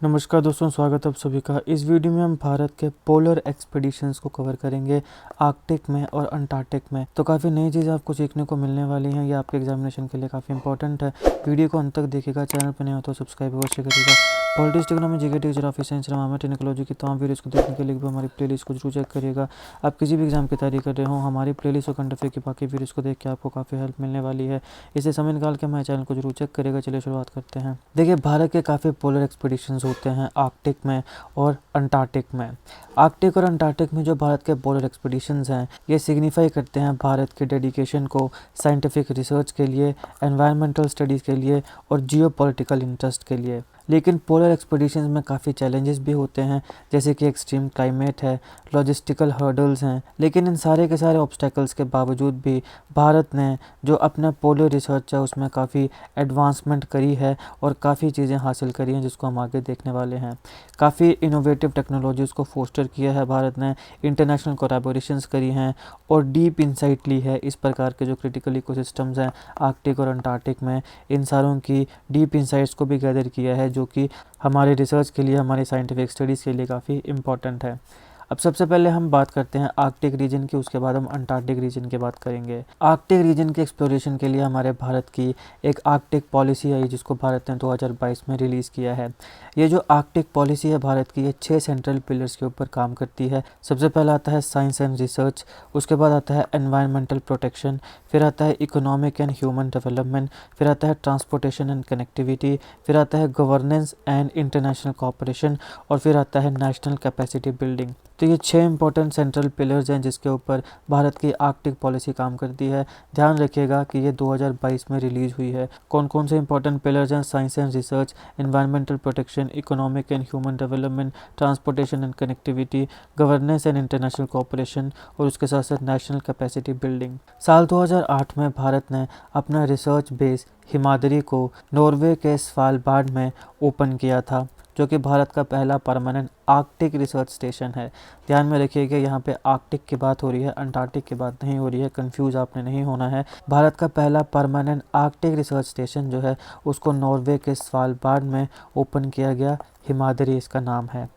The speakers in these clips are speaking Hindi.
नमस्कार दोस्तों, स्वागत है आप सभी का। इस वीडियो में हम भारत के पोलर एक्सपीडिशंस को कवर करेंगे, आर्कटिक में और अंटार्कटिक में। तो काफ़ी नई चीज़ आपको सीखने को मिलने वाली हैं। ये आपके एग्जामिनेशन के लिए काफ़ी इंपॉर्टेंट है। वीडियो को अंत तक देखिएगा। चैनल पर नहीं हो तो सब्सक्राइब अवश्य करिएगा। Politics, economy, GK, geography, science, environment, technology की तमाम वीडियोस को देखने के लिए भी हमारी प्लेलिस्ट को जरूर चेक करिएगा। आप किसी भी एग्जाम की तैयारी कर रहे हो, हमारी प्लेलिस्ट और कंटेंट की बाकी वीडियोस को देख के आपको काफ़ी हेल्प मिलने वाली है। इसे समय निकाल के हमारे चैनल को जरूर चेक करिएगा। चलिए शुरुआत करते हैं। देखिए, भारत के काफ़ी पोलर एक्सपीडिशंस होते हैं आर्कटिक में और अंटार्कटिक में। आर्कटिक और अंटार्कटिक में जो भारत के पोलर एक्सपीडिशंस हैं, ये सिग्निफाई करते हैं भारत के डेडिकेशन को साइंटिफिक रिसर्च के लिए, एनवायरमेंटल स्टडीज़ के लिए और जियोपॉलिटिकल इंटरेस्ट के लिए। लेकिन पोलर एक्सपीडिशंस में काफ़ी चैलेंजेस भी होते हैं, जैसे कि एक्सट्रीम क्लाइमेट है, लॉजिस्टिकल हर्डल्स हैं। लेकिन इन सारे के सारे ऑब्स्टेकल्स के बावजूद भी भारत ने जो अपना पोलर रिसर्च है उसमें काफ़ी एडवांसमेंट करी है और काफ़ी चीज़ें हासिल करी हैं, जिसको हम आगे देखने वाले हैं। काफ़ी इनोवेटिव टेक्नोलॉजीज़ को फोस्टर किया है भारत ने, इंटरनेशनल कोलैबोरेशंस करी हैं और डीप इंसाइट ली है इस प्रकार के जो क्रिटिकल इकोसिस्टम्स हैं आर्कटिक और अंटार्कटिक में। इन सारों की डीप इंसाइट्स को भी गैदर किया है, जो कि हमारे रिसर्च के लिए, हमारी साइंटिफिक स्टडीज़ के लिए काफ़ी इम्पॉर्टेंट है। अब सबसे पहले हम बात करते हैं आर्कटिक रीजन की, उसके बाद हम अंटार्कटिक रीजन की बात करेंगे। आर्कटिक रीजन के एक्सप्लोरेशन के लिए हमारे भारत की एक आर्कटिक पॉलिसी आई, जिसको भारत ने 2022 में रिलीज़ किया है। ये जो आर्कटिक पॉलिसी है भारत की, ये 6 सेंट्रल पिलर्स के ऊपर काम करती है। सबसे पहला आता है साइंस एंड रिसर्च, उसके बाद आता है एनवायरमेंटल प्रोटेक्शन, फिर आता है इकोनॉमिक एंड ह्यूमन डेवलपमेंट, फिर आता है ट्रांसपोर्टेशन एंड कनेक्टिविटी, फिर आता है गवर्नेंस एंड इंटरनेशनल कोऑपरेशन और फिर आता है नेशनल कैपेसिटी बिल्डिंग। तो ये 6 इंपॉर्टेंट सेंट्रल पिलर्स हैं जिसके ऊपर भारत की आर्कटिक पॉलिसी काम करती है। ध्यान रखिएगा कि ये 2022 में रिलीज़ हुई है। कौन कौन से इंपॉर्टेंट पिलर्स हैं? Science and research, environmental protection, economic and human development, transportation and connectivity, governance and international cooperation और उसके साथ साथ नेशनल कैपेसिटी बिल्डिंग। साल 2008 में भारत ने अपना रिसर्च बेस हिमाद्री को नॉर्वे के स्वालबार्ड में ओपन किया था, जो कि भारत का पहला परमानेंट आर्कटिक रिसर्च स्टेशन है। ध्यान में रखिएगा, यहाँ पे आर्कटिक की बात हो रही है, अंटार्कटिक की बात नहीं हो रही है। कंफ्यूज आपने नहीं होना है। भारत का पहला परमानेंट आर्कटिक रिसर्च स्टेशन जो है उसको नॉर्वे के स्वालबार्ड में ओपन किया गया। हिमाद्री इसका नाम है।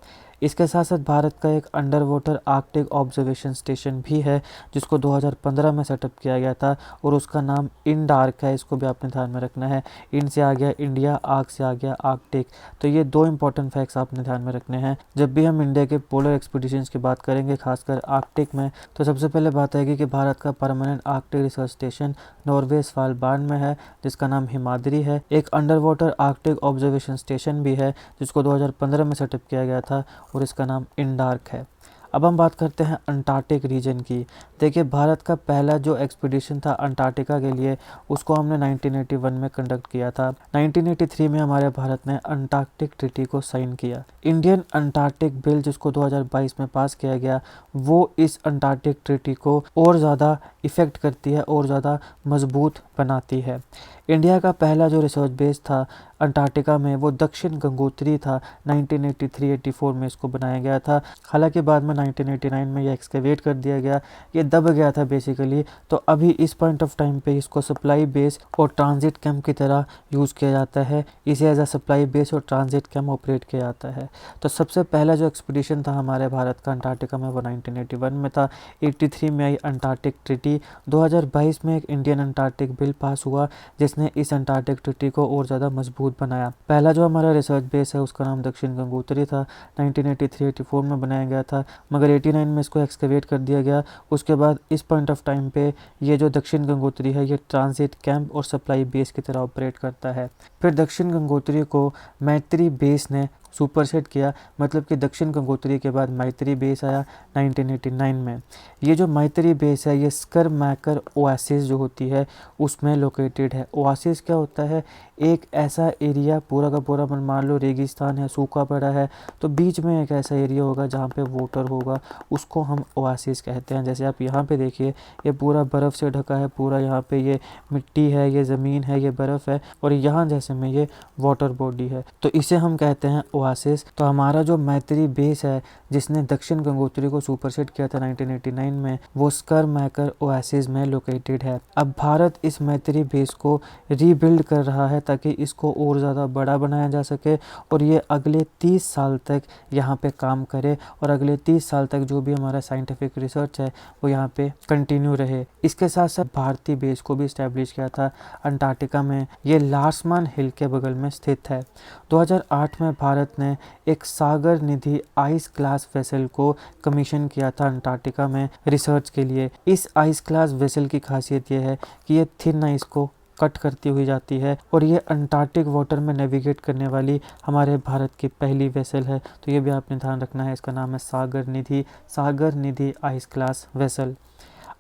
इसके साथ साथ भारत का एक under water Arctic observation station भी है, जिसको 2015 में सेटअप किया गया था और उसका नाम इंडार्क है। इसको भी आपने ध्यान में रखना है। इन से आ गया इंडिया, आर्क से आ गया आर्कटिक। तो ये 2 इंपॉर्टेंट फैक्ट्स आपने ध्यान में रखने हैं जब भी हम इंडिया के पोलर एक्सपीडिशंस की बात करेंगे, खासकर आर्कटिक में। तो सबसे पहले बात आएगी कि भारत का permanent Arctic research station Norway Svalbard में है, जिसका नाम हिमाद्री है। एक under water Arctic observation station भी है, जिसको 2015 में सेटअप किया गया था और इसका नाम इंडार्क है। अब हम बात करते हैं अंटार्कटिक रीजन की। देखिए, भारत का पहला जो एक्सपीडिशन था अंटार्कटिका के लिए, उसको हमने 1981 में कंडक्ट किया था। 1983 में हमारे भारत ने अंटार्कटिक ट्रीटी को साइन किया। इंडियन अंटार्कटिक बिल, जिसको 2022 में पास किया गया, वो इस अंटार्कटिक ट्रीटी को और ज़्यादा इफ़ेक्ट करती है और ज़्यादा मजबूत बनाती है। इंडिया का पहला जो रिसर्च बेस था अंटार्कटिका में, वो दक्षिण गंगोत्री था। 1983-84 में इसको बनाया गया था। हालांकि बाद में 1989 में ये एक्सकेवेट कर दिया गया, ये दब गया था बेसिकली। तो अभी इस पॉइंट ऑफ टाइम पे इसको सप्लाई बेस और ट्रांजिट कैंप की तरह यूज़ किया जाता है। इसे एज अ सप्लाई बेस और ट्रांजिट कैंप ऑपरेट किया जाता है। तो सबसे पहला जो एक्सपीडिशन था हमारे भारत का अंटार्कटिका में, वो 1981 में था। 83 में आई अंटार्कटिक ट्रीटी। 2022 में एक इंडियन अंटार्कटिक बिल पास हुआ, जिसने इस अंटार्कटिक ट्रीटी को और ज़्यादा मजबूत बनाया। पहला जो हमारा रिसर्च बेस है उसका नाम दक्षिण गंगोत्री था। 1983-84 में बनाया गया था, मगर 89 में इसको एक्सकेवेट कर दिया गया। उसके बाद इस पॉइंट ऑफ टाइम पे ये जो दक्षिण गंगोत्री है, ये ट्रांजिट कैंप और सप्लाई बेस की तरह ऑपरेट करता है। फिर दक्षिण गंगोत्री को मैत्री बेस ने सुपरसेट किया, मतलब कि दक्षिण गंगोत्री के बाद मैत्री बेस आया 1989 में। ये जो मैत्री बेस है, ये स्करमैकर ओएसिस जो होती है उसमें लोकेटेड है। ओएसिस क्या होता है? एक ऐसा एरिया, पूरा का पूरा मान लो रेगिस्तान है, सूखा पड़ा है, तो बीच में एक ऐसा एरिया होगा जहाँ पे वाटर होगा, उसको हम ओएसिस कहते हैं। जैसे आप यहाँ पे देखिए, ये पूरा बर्फ़ से ढका है, पूरा यहाँ पे ये मिट्टी है, ये ज़मीन है, ये बर्फ़ है, और यहाँ जैसे में ये वाटर बॉडी है, तो इसे हम कहते हैं ओएसिस। तो हमारा जो मैत्री बेस है, जिसने दक्षिण गंगोत्री को सुपरसेट किया था 1989 में, वो स्करमैकर ओएसिस में लोकेटेड है। अब भारत इस मैत्री बेस को रीबिल्ड कर रहा है ताकि इसको और ज़्यादा बड़ा बनाया जा सके और ये अगले 30 साल तक यहाँ पे काम करे और अगले 30 साल तक जो भी हमारा साइंटिफिक रिसर्च है वो यहाँ पे कंटिन्यू रहे। इसके साथ साथ भारतीय बेस को भी इस्टेब्लिश किया था अंटार्कटिका में। ये लार्समान हिल के बगल में स्थित है। 2008 में भारत ने एक सागर निधि आइस क्लास वेसल को कमीशन किया था अंटार्कटिका में रिसर्च के लिए। इस आइस क्लास वेसल की खासियत ये है कि ये थिन आइस को कट करती हुई जाती है और ये अंटार्कटिक वाटर में नेविगेट करने वाली हमारे भारत की पहली वेसल है। तो ये भी आपने ध्यान रखना है। इसका नाम है सागर निधि आइस क्लास वेसल।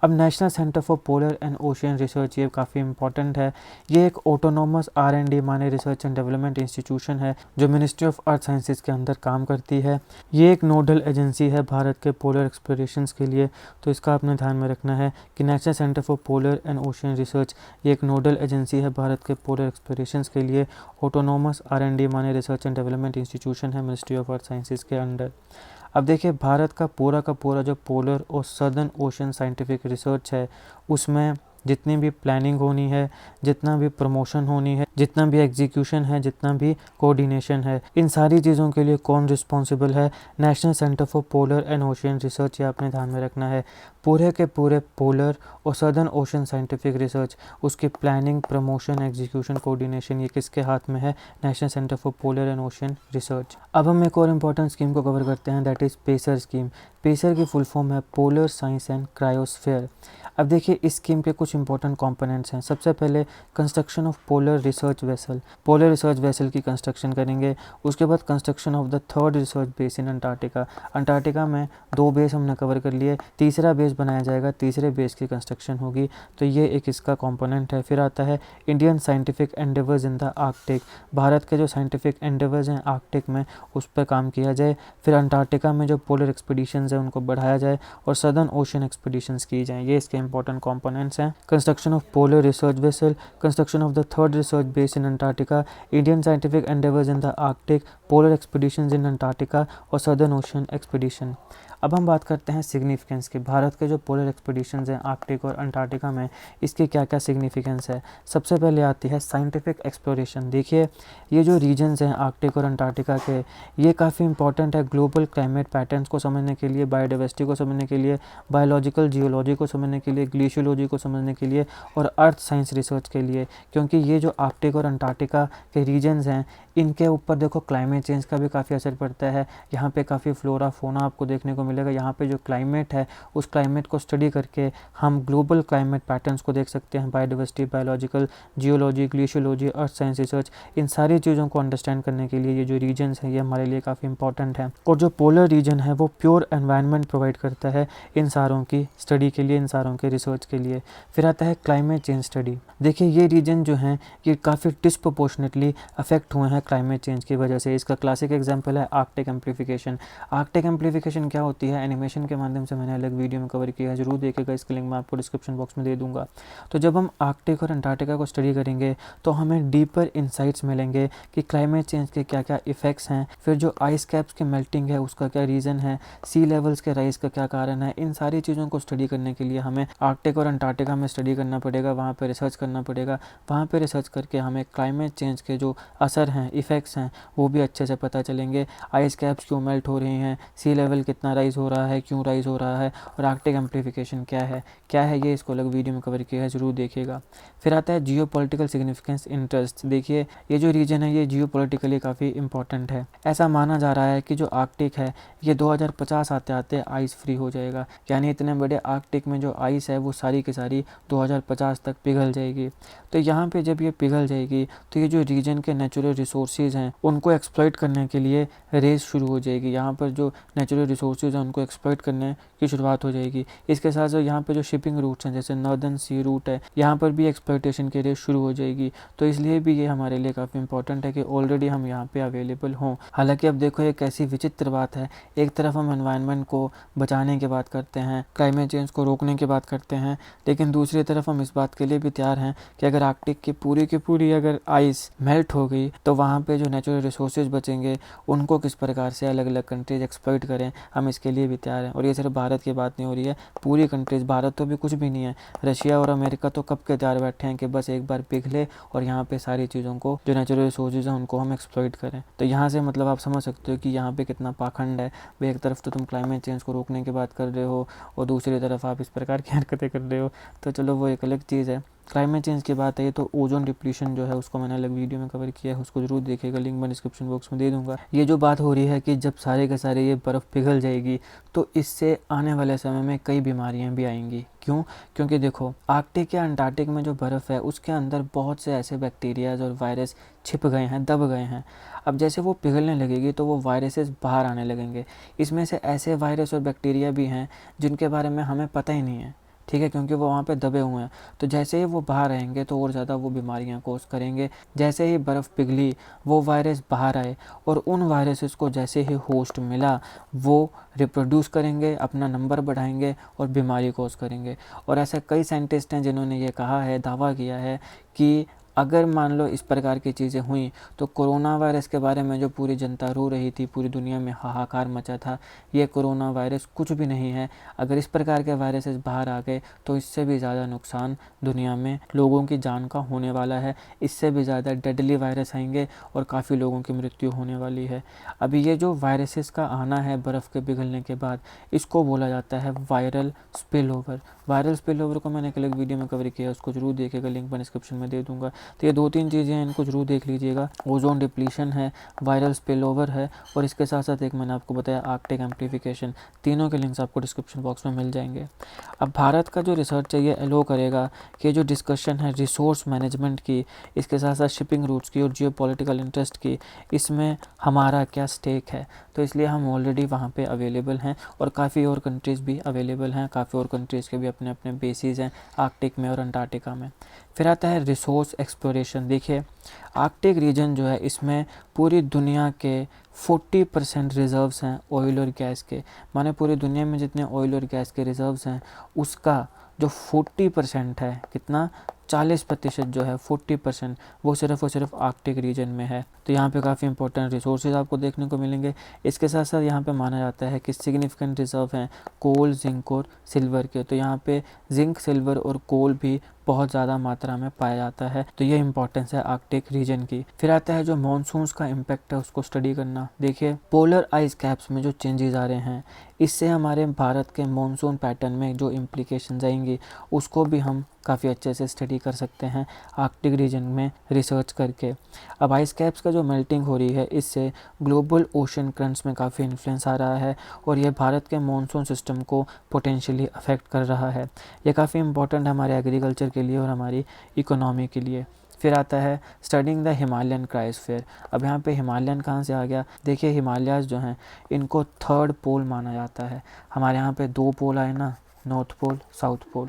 अब national centre for polar and ocean research ये काफ़ी इंपॉर्टेंट है। ये एक ऑटोनोमस R&D माने रिसर्च एंड डेवलपमेंट इंस्टीट्यूशन है जो मिनिस्ट्री ऑफ अर्थ साइंसेज के अंदर काम करती है। ये एक नोडल एजेंसी है भारत के पोलर एक्सप्लोरेशंस के लिए। तो इसका आपने ध्यान में रखना है कि national centre for polar and ocean research ये एक नोडल एजेंसी है भारत के पोलर एक्सप्लोरेशंस के लिए। ऑटोनोमस R&D माने रिसर्च एंड डेवलपमेंट इंस्टीट्यूशन है मिनिस्ट्री ऑफ अर्थ साइंसेज के अंडर। अब देखिए भारत का पूरा जो पोलर और सदर्न ओशन साइंटिफिक रिसर्च है उसमें जितनी भी प्लानिंग होनी है, जितना भी प्रमोशन होनी है, जितना भी एग्जीक्यूशन है, जितना भी कोऑर्डिनेशन है, इन सारी चीज़ों के लिए कौन रिस्पॉन्सिबल है? National centre for polar and ocean research. ये आपने ध्यान में रखना है। पूरे के पूरे पोलर और सदर्न ओशन साइंटिफिक रिसर्च, उसकी प्लानिंग, प्रमोशन, एग्जीक्यूशन, कोऑर्डिनेशन ये किसके हाथ में है? National centre for polar and ocean research. अब हम एक और इम्पॉर्टेंट स्कीम को कवर करते हैं, that is pacer scheme. Pacer की फुल फॉर्म है पोलर साइंस एंड क्रायोस्फीयर। अब देखिए इस स्कीम के कुछ इंपॉर्टेंट कंपोनेंट्स हैं। सबसे पहले construction of polar research vessel. Polar research vessel की कंस्ट्रक्शन करेंगे। उसके बाद construction of the third research base in Antarctica. Antarctica में 2 बेस हमने कवर कर लिए, तीसरा बेस बनाया जाएगा, तीसरे बेस की कंस्ट्रक्शन होगी। तो ये एक इसका कंपोनेंट है। फिर आता है Indian scientific endeavours in the Arctic. Bharat के जो साइंटिफिक एंडेवर्स हैं आर्कटिक में उस पर काम किया जाए। फिर अंटार्कटिका में जो पोलर एक्सपीडिशंस हैं उनको बढ़ाया जाए और सदर्न ओशन एक्सपीडिशंस की जाएँ। ये इसके इंपॉर्टेंट कंपोनेंट्स हैं। Construction of polar research vessel, construction of the third research base in Antarctica, Indian scientific endeavours in the Arctic, polar expeditions in Antarctica और सदर्न ओशन एक्सपीडिशन। अब हम बात करते हैं सिग्निफिकेंस की। भारत के जो पोलर एक्सपीडिशंस हैं आर्कटिक और अंटार्कटिका में, इसकी क्या क्या सिग्निफिकेंस है? सबसे पहले आती है साइंटिफिक एक्सप्लोरेशन। देखिए ये जो रीजन्स हैं आर्कटिक और अंटार्कटिका के, ये काफ़ी इंपॉर्टेंट है ग्लोबल क्लाइमेट पैटर्न्स को समझने के लिए, बायोडाइवर्सिटी को समझने के लिए, बायोलॉजिकल जियोलॉजी को समझने के लिए, ग्लेशियोलॉजी को समझने के लिए और अर्थ साइंस रिसर्च के लिए। क्योंकि ये जो आर्कटिक और अंटार्कटिका के रीजन्स हैं इनके ऊपर देखो क्लाइमेट चेंज का भी काफ़ी असर पड़ता है। यहाँ पे काफ़ी फ्लोरा फोना आपको देखने को मिलेगा। यहाँ पे जो क्लाइमेट है उस क्लाइमेट को स्टडी करके हम ग्लोबल क्लाइमेट पैटर्न्स को देख सकते हैं। Biodiversity, biological geology, glaciology, earth science research, इन सारी चीज़ों को अंडरस्टैंड करने के लिए ये जो रीजन्स हैं ये हमारे लिए काफ़ी इंपॉर्टेंट है। और जो पोलर रीजन है वो प्योर एनवायरनमेंट प्रोवाइड करता है इन सारों की स्टडी के लिए, इन सारों के रिसर्च के लिए। फिर आता है क्लाइमेट चेंज स्टडी। देखिए ये रीजन जो हैं ये काफ़ी डिस्प्रोपोर्शनेटली अफेक्ट हुए हैं क्लाइमेट चेंज की वजह से। इसका क्लासिक एग्जांपल है आर्कटिक एम्प्लीफिकेशन। आर्कटिक एम्प्लीफिकेशन क्या होती है? एनिमेशन के माध्यम से मैंने अलग वीडियो में कवर किया है, जरूर देखिएगा, इसकी लिंक मैं आपको डिस्क्रिप्शन बॉक्स में दे दूंगा। तो जब हम आर्कटिक और अंटार्कटिका को स्टडी करेंगे तो हमें डीपर इंसाइट्स मिलेंगे कि क्लाइमेट चेंज के क्या क्या इफेक्ट्स हैं, फिर जो आइस कैप्स की मेल्टिंग है उसका क्या रीज़न है, सी लेवल्स के राइज का क्या कारण है। इन सारी चीज़ों को स्टडी करने के लिए हमें आर्कटिक और अंटार्कटिका में स्टडी करना पड़ेगा, वहाँ पर रिसर्च करना पड़ेगा। वहाँ पर रिसर्च करके हमें क्लाइमेट चेंज के जो असर हैं, इफ़ेक्ट्स हैं, वो भी अच्छे से पता चलेंगे। आइस कैप्स क्यों मेल्ट हो रही हैं, सी लेवल कितना राइज हो रहा है, क्यों राइज हो रहा है, और आर्कटिक एम्प्लीफिकेशन क्या है ये इसको अलग वीडियो में कवर किया है, ज़रूर देखिएगा। फिर आता है जियो पॉलिटिकल सिग्निफिकेंस इंटरेस्ट। देखिए ये जो रीजन है ये जियो पॉलिटिकली काफ़ी इंपॉर्टेंट है। ऐसा माना जा रहा है कि जो आर्कटिक है ये 2050 आते आते आइस फ्री हो जाएगा, यानी इतने बड़े आर्कटिक में जो आइस है वो सारी की सारी 2050 तक पिघल जाएगी। तो यहाँ पे जब ये पिघल जाएगी तो ये जो रीजन के नेचुरल रिसोर्सेज हैं उनको एक्सप्लॉइट करने के लिए रेस शुरू हो जाएगी। यहाँ पर जो नेचुरल रिसोर्सेज हैं उनको एक्सप्लॉइट करने की शुरुआत हो जाएगी। इसके साथ साथ यहाँ पे जो शिपिंग रूट्स हैं जैसे नॉर्दर्न सी रूट है, यहाँ पर भी एक्सप्लॉइटेशन की रेस शुरू हो जाएगी। तो इसलिए भी ये हमारे लिए काफ़ी इंपॉर्टेंट है कि ऑलरेडी हम यहाँ पे अवेलेबल हों। हालांकि अब देखो एक ऐसी विचित्र बात है, एक तरफ हम एनवायरनमेंट को बचाने की बात करते हैं, क्लाइमेट चेंज को रोकने की बात करते हैं, लेकिन दूसरी तरफ हम इस बात के लिए भी तैयार हैं कि अगर आर्कटिक की पूरी अगर आइस मेल्ट हो गई तो वहाँ पे जो नेचुरल रिसोर्सेज बचेंगे, उनको किस प्रकार से अलग अलग कंट्रीज एक्सप्लॉइट करें, हम इसके लिए भी तैयार हैं। और ये सिर्फ भारत की बात नहीं हो रही है, पूरी कंट्रीज़, भारत तो भी कुछ भी नहीं है, रशिया और अमेरिका तो कब के तैयार बैठे हैं कि बस एक बार पिघले और यहाँ पे सारी चीज़ों को, जो नेचुरल रिसोर्सेज हैं उनको हम एक्सप्लॉइट करें। तो यहाँ से मतलब आप समझ सकते हो कि यहाँ पे कितना पाखंड है। भाई एक तरफ तो तुम क्लाइमेट चेंज को रोकने की बात कर रहे हो और दूसरी तरफ आप इस प्रकार की हरकतें कर रहे हो। तो चलो वो एक अलग चीज़ है। क्लाइमेट चेंज की बात है तो ओजोन डिप्लीशन जो है उसको मैंने अलग वीडियो में कवर किया है, उसको जरूर देखिएगा, लिंक मैं डिस्क्रिप्शन बॉक्स में दे दूंगा। ये जो बात हो रही है कि जब सारे के सारे ये बर्फ़ पिघल जाएगी तो इससे आने वाले समय में कई बीमारियां भी आएंगी। क्यों? क्योंकि देखो, आर्कटिक या अंटार्कटिक में जो बर्फ़ है उसके अंदर बहुत से ऐसे बैक्टीरियाज और वायरस छिप गए हैं, दब गए हैं। अब जैसे वो पिघलने लगेगी तो वो वायरसेस बाहर आने लगेंगे। इसमें से ऐसे वायरस और बैक्टीरिया भी हैं जिनके बारे में हमें पता ही नहीं है, ठीक है, क्योंकि वो वहाँ पे दबे हुए हैं। तो जैसे ही वो बाहर आएंगे तो और ज़्यादा वो बीमारियाँ कोज करेंगे। जैसे ही बर्फ़ पिघली, वो वायरस बाहर आए और उन वायरसेस को जैसे ही होस्ट मिला वो रिप्रोड्यूस करेंगे, अपना नंबर बढ़ाएंगे और बीमारी कोज करेंगे। और ऐसे कई साइंटिस्ट हैं जिन्होंने ये कहा है, दावा किया है कि अगर मान लो इस प्रकार की चीज़ें हुई तो कोरोना वायरस के बारे में जो पूरी जनता रो रही थी, पूरी दुनिया में हाहाकार मचा था, ये कोरोना वायरस कुछ भी नहीं है। अगर इस प्रकार के वायरसेस बाहर आ गए तो इससे भी ज़्यादा नुकसान दुनिया में लोगों की जान का होने वाला है। इससे भी ज़्यादा डेडली वायरस आएंगे और काफ़ी लोगों की मृत्यु होने वाली है। अभी ये जो वायरसेस का आना है बर्फ़ के पिघलने के बाद, इसको बोला जाता है viral spill over. Viral spill over को मैंने एक अलग वीडियो में कवर किया है, उसको जरूर देखिएगा, लिंक मैं डिस्क्रिप्शन में दे दूंगा। तो ये 2-3 चीज़ें हैं, इनको जरूर देख लीजिएगा। ओजोन डिप्लीशन है, वायरल स्पिल ओवर है और इसके साथ साथ एक मैंने आपको बताया आर्कटिक एम्प्लीफिकेशन। तीनों के लिंक्स आपको डिस्क्रिप्शन बॉक्स में मिल जाएंगे। अब भारत का जो रिसर्च है ये एलो करेगा कि जो डिस्कशन है रिसोर्स मैनेजमेंट की, इसके साथ साथ शिपिंग रूट्स की और जियो पॉलिटिकल इंटरेस्ट की, इसमें हमारा क्या स्टेक है। तो इसलिए हम ऑलरेडी वहाँ पे अवेलेबल हैं और काफ़ी और कंट्रीज़ भी अवेलेबल हैं। काफ़ी और कंट्रीज़ के भी अपने अपने बेसिस हैं आर्कटिक में और अंटार्कटिका में। फिर आता है रिसोर्स एक्सप्लोरेशन। देखिए, आर्कटिक रीजन जो है इसमें पूरी दुनिया के 40% रिज़र्व्स हैं ऑयल और गैस के। माने पूरी दुनिया में जितने ऑयल और गैस के रिज़र्व्स हैं उसका जो 40% है, कितना, 40% जो है, 40% वो सिर्फ और सिर्फ आर्कटिक रीजन में है। तो यहाँ पे काफ़ी इंपॉर्टेंट रिसोर्सेज आपको देखने को मिलेंगे। इसके साथ साथ यहाँ पे माना जाता है कि सिग्निफिकेंट रिजर्व हैं कोल, जिंक और सिल्वर के। तो यहाँ पे जिंक, सिल्वर और कोल भी बहुत ज़्यादा मात्रा में पाया जाता है। तो ये इंपॉर्टेंस है आर्कटिक रीजन की। फिर आता है जो मॉनसून्स का इम्पैक्ट है उसको स्टडी करना। देखिए, पोलर आइस कैप्स में जो चेंजेस आ रहे हैं इससे हमारे भारत के मॉनसून पैटर्न में जो इम्प्लीकेशंस आएंगी उसको भी हम काफ़ी अच्छे से स्टडी कर सकते हैं आर्कटिक रीजन में रिसर्च करके। अब आइस कैप्स का जो मेल्टिंग हो रही है इससे ग्लोबल ओशन करंट्स में काफ़ी इन्फ्लुएंस आ रहा है और ये भारत के मॉनसून सिस्टम को पोटेंशियली अफेक्ट कर रहा है। ये काफ़ी इंपॉर्टेंट है हमारे एग्रीकल्चर के लिए और हमारी इकोनॉमी के लिए। फिर आता है स्टडिंग द हिमालयन क्रायोस्फीयर। अब यहाँ पे हिमालयन कहाँ से आ गया? देखिए, हिमालयाज़ जो हैं इनको थर्ड पोल माना जाता है। हमारे यहाँ पे 2 पोल आए ना, नॉर्थ पोल, साउथ पोल।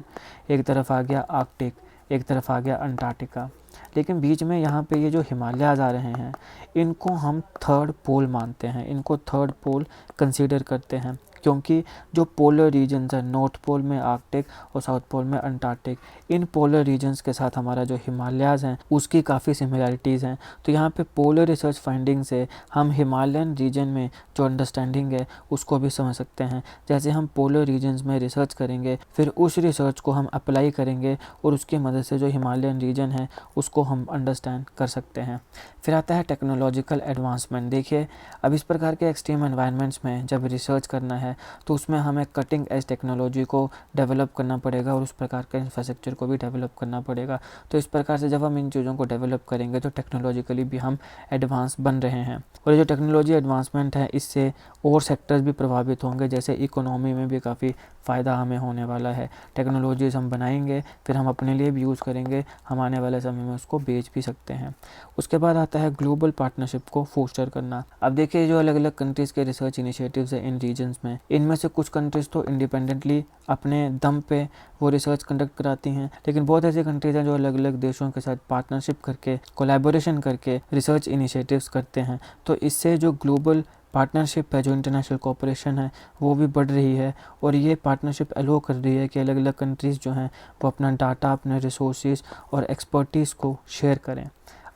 एक तरफ आ गया आर्कटिक, एक तरफ आ गया अंटार्कटिका, लेकिन बीच में यहाँ पे ये जो हिमालयाज़ आ रहे हैं इनको हम थर्ड पोल मानते हैं, इनको थर्ड पोल कंसीडर करते हैं क्योंकि जो पोलर रीजन्स हैं, नॉर्थ पोल में आर्कटिक और साउथ पोल में अंटार्कटिक, इन पोलर रीजन्स के साथ हमारा जो हिमालयाज़ हैं उसकी काफ़ी सिमिलरिटीज़ हैं। तो यहाँ पे पोलर रिसर्च फाइंडिंग से हम हिमालयन रीजन में जो अंडरस्टैंडिंग है उसको भी समझ सकते हैं। जैसे हम पोलर रीजन्स में रिसर्च करेंगे फिर उस रिसर्च को हम अप्लाई करेंगे और उसकी मदद से जो हिमालयन रीजन है उसको हम अंडरस्टैंड कर सकते हैं। फिर आता है टेक्नोलॉजिकल एडवांसमेंट। देखिए, अब इस प्रकार के एक्सट्रीम एनवायरनमेंट्स में जब रिसर्च करना है तो उसमें हमें कटिंग एज टेक्नोलॉजी को डेवलप करना पड़ेगा और उस प्रकार के इंफ्रास्ट्रक्चर को भी डेवलप करना पड़ेगा। तो इस प्रकार से जब हम इन चीज़ों को डेवलप करेंगे तो टेक्नोलॉजिकली भी हम एडवांस बन रहे हैं और ये जो टेक्नोलॉजी एडवांसमेंट है इससे और सेक्टर्स भी प्रभावित होंगे। जैसे इकोनॉमी में भी काफ़ी फ़ायदा हमें होने वाला है। टेक्नोलॉजीज़ हम बनाएंगे फिर हम अपने लिए भी यूज़ करेंगे, हम आने वाले समय में उसको बेच भी सकते हैं। उसके बाद आता है ग्लोबल पार्टनरशिप को फोस्टर करना। अब देखिए, जो अलग अलग कंट्रीज़ के रिसर्च इनिशिएटिव्स हैं इन रीजन्स में, इनमें से कुछ कंट्रीज़ तो इंडिपेंडेंटली अपने दम पे वो रिसर्च कंडक्ट कराती हैं, लेकिन बहुत ऐसी कंट्रीज़ हैं जो अलग अलग देशों के साथ पार्टनरशिप करके, कोलैबोरेशन करके रिसर्च इनिशिएटिव्स करते हैं। तो इससे जो ग्लोबल पार्टनरशिप है, जो इंटरनेशनल कोऑपरेशन है, वो भी बढ़ रही है और ये पार्टनरशिप अलो कर रही है कि अलग अलग कंट्रीज़ जो हैं वो अपना डाटा, अपने रिसोर्सेज और एक्सपर्टीज़ को शेयर करें।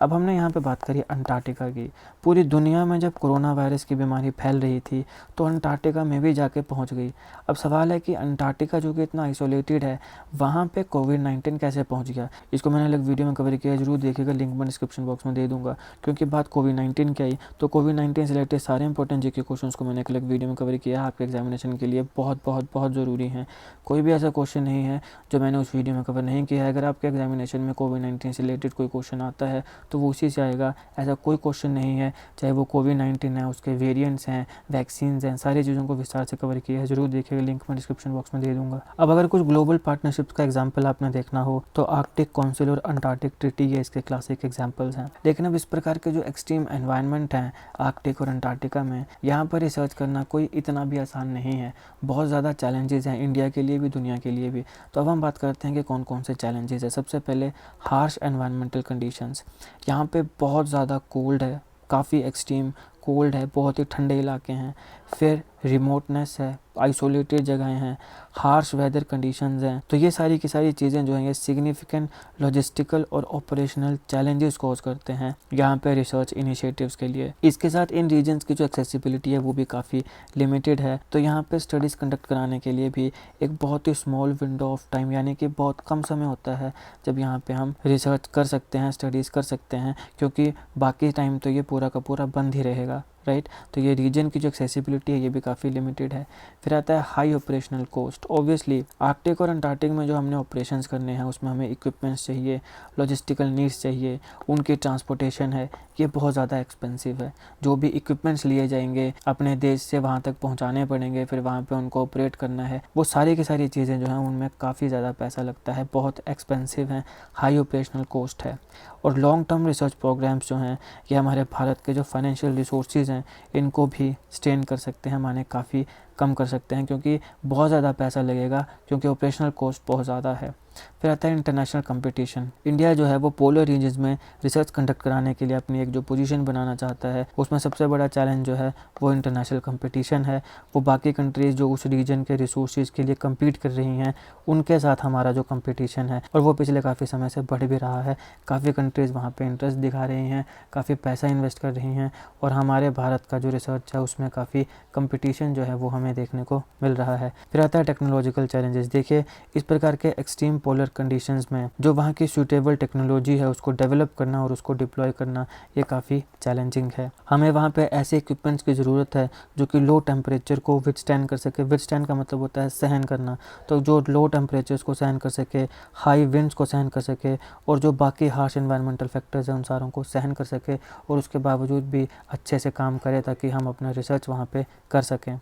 अब हमने यहाँ पे बात करी अंटार्कटिका की। पूरी दुनिया में जब कोरोना वायरस की बीमारी फैल रही थी तो अंटार्कटिका में भी जाके पहुँच गई। अब सवाल है कि अंटार्कटिका जो कि इतना आइसोलेटेड है, वहाँ पे कोविड-19 कैसे पहुँच गया। इसको मैंने अलग वीडियो में कवर किया है, जरूर देखिएगा, लिंक मैं डिस्क्रिप्शन बॉक्स में दे दूँगा। क्योंकि बात कोविड-19 की आई तो कोविड-19 से रिलेटेड सारे इंपॉर्टेंट जीके क्वेश्चंस को मैंने एक अलग वीडियो में कवर किया है, आपके एग्जामिनेशन के लिए बहुत बहुत बहुत ज़रूरी है। कोई भी ऐसा क्वेश्चन नहीं है जो मैंने उस वीडियो में कवर नहीं किया है। अगर आपके एग्जामिनेशन में कोविड-19 से रिलेटेड कोई क्वेश्चन आता है तो वो उसी से आएगा, ऐसा कोई क्वेश्चन नहीं है। चाहे वो कोविड-19 है, उसके वेरिएंट्स हैं, वैक्सीन्स हैं, सारी चीज़ों को विस्तार से कवर किया है, जरूर देखिएगा, लिंक मैं डिस्क्रिप्शन बॉक्स में दे दूँगा। अब अगर कुछ ग्लोबल पार्टनरशिप्स का एग्जाम्पल आपने देखना हो तो आर्कटिक काउंसिल और अंटार्कटिक ट्रीटी ये इसके क्लासिक एग्जाम्पल्स हैं। लेकिन अब इस प्रकार के जो एक्सट्रीम एनवायरनमेंट हैं आर्कटिक और अंटार्कटिका में, यहाँ पर रिसर्च करना कोई इतना भी आसान नहीं है। बहुत ज़्यादा चैलेंजेस हैं इंडिया के लिए भी, दुनिया के लिए भी। तो अब हम बात करते हैं कि कौन कौन से चैलेंजेस है। सबसे पहले हार्श एनवायरमेंटल कंडीशंस। यहाँ पे बहुत ज़्यादा कोल्ड है, काफ़ी एक्सट्रीम कोल्ड है, बहुत ही ठंडे इलाके हैं। फिर रिमोटनेस है, आइसोलेटेड जगहें हैं, हार्श वेदर कंडीशंस हैं। तो ये सारी की सारी चीज़ें जो हैं ये सिग्निफिकेंट लॉजिस्टिकल और ऑपरेशनल चैलेंजेस कॉज करते हैं यहाँ पे रिसर्च इनिशिएटिव्स के लिए। इसके साथ इन रीजन्स की जो एक्सेसिबिलिटी है वो भी काफ़ी लिमिटेड है। तो यहाँ पे स्टडीज़ कंडक्ट कराने के लिए भी एक बहुत ही स्मॉल विंडो ऑफ टाइम, यानी कि बहुत कम समय होता है जब यहाँ पे हम रिसर्च कर सकते हैं, स्टडीज़ कर सकते हैं, क्योंकि बाकी टाइम तो ये पूरा का पूरा बंद ही रहेगा, राइट। तो ये रीजन की जो एक्सेसिबिलिटी है ये भी काफ़ी लिमिटेड है। फिर आता है high operational cost. Obviously Arctic और अंटार्कटिक में जो हमने ऑपरेशंस करने हैं उसमें हमें इक्विपमेंट्स चाहिए, लॉजिस्टिकल नीड्स चाहिए, उनकी ट्रांसपोर्टेशन है, ये बहुत ज़्यादा एक्सपेंसिव है। जो भी इक्विपमेंट्स लिए जाएंगे अपने देश से वहाँ तक पहुँचाने पड़ेंगे, फिर वहाँ पर उनको ऑपरेट करना है, वो सारी की सारी चीज़ें जो हैं उनमें काफ़ी ज़्यादा पैसा लगता है, बहुत एक्सपेंसिव हैं, हाई ऑपरेशनल कॉस्ट है। और लॉन्ग टर्म रिसर्च प्रोग्राम्स जो हैं ये हमारे भारत के जो फाइनेंशियल रिसोर्सेज हैं इनको भी स्ट्रेन कर सकते हैं, माने काफ़ी कम कर सकते हैं, क्योंकि बहुत ज़्यादा पैसा लगेगा, क्योंकि ऑपरेशनल कॉस्ट बहुत ज़्यादा है। फिर आता है इंटरनेशनल कंपटीशन। इंडिया जो है वो पोलर रीजन्स में रिसर्च कंडक्ट कराने के लिए अपनी एक जो पोजीशन बनाना चाहता है, उसमें सबसे बड़ा चैलेंज जो है वो इंटरनेशनल कंपटीशन है। वो बाकी कंट्रीज़ जो उस रीजन के रिसोर्सेज के लिए कम्पीट कर रही हैं उनके साथ हमारा जो कंपटीशन है, और वो पिछले काफ़ी समय से बढ़ भी रहा है। काफ़ी कंट्रीज़ वहाँ पे इंटरेस्ट दिखा रही हैं, काफ़ी पैसा इन्वेस्ट कर रही हैं, और हमारे भारत का जो रिसर्च है उसमें काफ़ी कंपटीशन जो है वो हमें देखने को मिल रहा है। फिर आता है टेक्नोलॉजिकल चैलेंजेस। देखिए, इस प्रकार के एक्सट्रीम पोलर कंडीशंस में जो वहाँ की सूटेबल टेक्नोलॉजी है उसको डेवलप करना और उसको डिप्लॉय करना ये काफ़ी चैलेंजिंग है। हमें वहाँ पे ऐसे इक्विपमेंट्स की ज़रूरत है जो कि लो टेम्परेचर को विथस्टैंड कर सके। विथस्टैंड का मतलब होता है सहन करना, तो जो लो टेम्परेचर्स को सहन कर सके, हाई विंड्स को सहन कर सके, और जो बाकी हार्श एनवायरमेंटल फैक्टर्स हैं उन सारों को सहन कर सके, और उसके बावजूद भी अच्छे से काम करे ताकि हम अपना रिसर्च वहाँ पे कर सकें।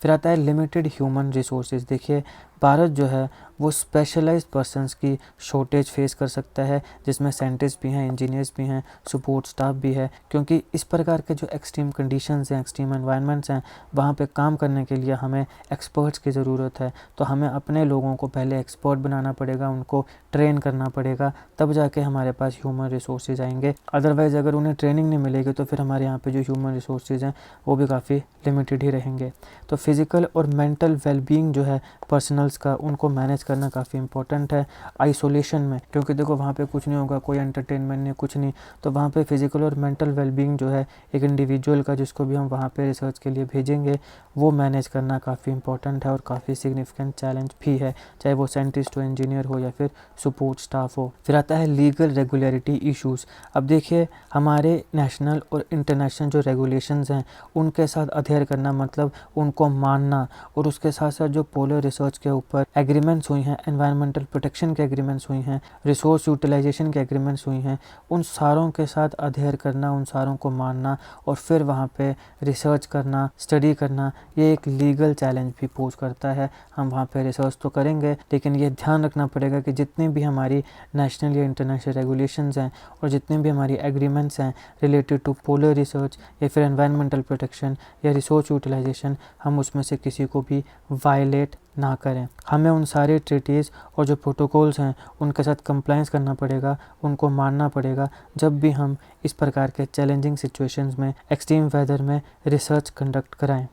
फिर आता है लिमिटेड ह्यूमन रिसोर्सेज। देखिए, भारत जो है वो स्पेशलाइज्ड पर्सन्स की शॉर्टेज फेस कर सकता है, जिसमें साइंटिस्ट भी हैं, इंजीनियर्स भी हैं, सपोर्ट स्टाफ भी है, क्योंकि इस प्रकार के जो एक्सट्रीम कंडीशंस हैं, एक्सट्रीम एनवायरनमेंट्स हैं, वहाँ पे काम करने के लिए हमें एक्सपर्ट्स की ज़रूरत है। तो हमें अपने लोगों को पहले एक्सपर्ट बनाना पड़ेगा, उनको ट्रेन करना पड़ेगा, तब जाके हमारे पास ह्यूमन रिसोर्सेज आएंगे। अदरवाइज़ अगर उन्हें ट्रेनिंग नहीं मिलेगी तो फिर हमारे यहाँ पे जो ह्यूमन रिसोर्सेज हैं वो भी काफ़ी लिमिटेड ही रहेंगे। तो फिज़िकल और मेंटल वेलबींग जो है पर्सनल्स का, उनको मैनेज करना काफ़ी इंपॉर्टेंट है आइसोलेशन में, क्योंकि देखो वहाँ पे कुछ नहीं होगा, कोई एंटरटेनमेंट नहीं, कुछ नहीं। तो वहाँ पे फिज़िकल और मेंटल वेलबींग जो है एक इंडिविजुअल का, जिसको भी हम वहाँ पे रिसर्च के लिए भेजेंगे, वो मैनेज करना काफ़ी इंपॉर्टेंट है और काफ़ी सिग्निफिकेंट चैलेंज भी है, चाहे वो साइंटिस्ट हो, इंजीनियर हो, या फिर सपोर्ट स्टाफ हो। फिर आता है लीगल रेगुलरिटी इशूज़। अब देखिए, हमारे नेशनल और इंटरनेशनल जो रेगुलेशंस हैं उनके साथ अधेयर करना, मतलब उनको मानना, और उसके साथ साथ जो पोलर रिसर्च के ऊपर एग्रीमेंट्स हुई हैं, एनवायरमेंटल प्रोटेक्शन के एग्रीमेंट्स हुई हैं, रिसोर्स यूटिलाइजेशन के एग्रीमेंट्स हुई हैं, उन सारों के साथ अधेयर करना, उन सारों को मानना, और फिर वहाँ पे रिसर्च करना, स्टडी करना, ये एक लीगल चैलेंज भी पोज करता है। हम वहाँ पे रिसर्च तो करेंगे, लेकिन ये ध्यान रखना पड़ेगा कि जितनी भी हमारी नेशनल या इंटरनेशनल रेगुलेशंस हैं और जितने भी हमारी एग्रीमेंट्स हैं रिलेटेड टू पोलर रिसर्च या फिर एनवायरमेंटल प्रोटेक्शन या रिसोर्स यूटिलाइजेशन, हम उसमें से किसी को भी वायलेट ना करें। हमें उन सारे ट्रीटीज़ और जो प्रोटोकॉल्स हैं उनके साथ कंप्लायंस करना पड़ेगा, उनको मानना पड़ेगा, जब भी हम इस प्रकार के चैलेंजिंग सिचुएशंस में, एक्सट्रीम वेदर में रिसर्च कंडक्ट कराएं।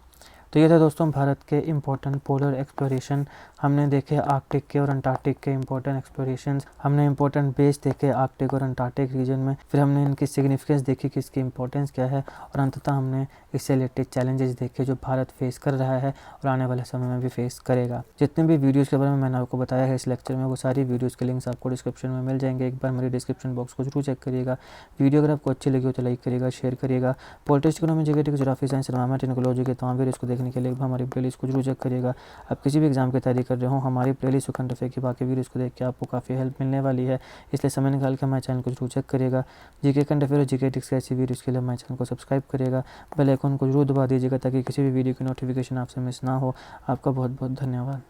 तो ये था दोस्तों भारत के इम्पोर्टेंट पोलर एक्सप्लोरेशन हमने देखे आर्कटिक के और अंटार्कटिक के इंपॉर्टेंट एक्सप्लोरेशंस, हमने इंपॉर्टेंट बेस देखे आर्कटिक और अंटार्कटिक रीजन में, फिर हमने इनकी सिग्निफिकेंस देखी कि इसकी इंपॉर्टेंस क्या है, और अंततः हमने इससे रिलेटेड चैलेंजेस देखे जो भारत फेस कर रहा है और आने वाले समय में भी फेस करेगा। जितने भी वीडियोज़ के बारे में मैंने आपको बताया है इस लेक्चर में, वो सारी वीडियोज़ के लिंक्स आपको डिस्क्रिप्शन में मिल जाएंगे। एक बार मेरे डिस्क्रिप्शन बॉक्स को जरूर चेक करिएगा। वीडियो अगर आपको अच्छी लगी हो तो लाइक करिएगा, शेयर करिएगा। Politics, economy, geography, geography, science, environment, technology के तमाम वीडियोज़ को देखने के लिए हमारी प्लेलिस्ट को जरूर चेक करिएगा। आप किसी भी एग्जाम की तैयारी कर रहे हो, हमारी प्लेलिस्ट करंट अफेयर की बाकी वीडियोज़ को देख के आपको काफ़ी हेल्प मिलने वाली है, इसलिए समय निकाल के हमारे चैनल को जरूर चेक करिएगा। जीके करंट अफेयर और जीके टिक्स ऐसी वीडियोज़ के लिए हमारे चैनल को सब्सक्राइब करिएगा, बेल आइकन को जरूर दबा दीजिएगा ताकि किसी भी वीडियो की नोटिफिकेशन आपसे मिस ना हो। आपका बहुत बहुत धन्यवाद।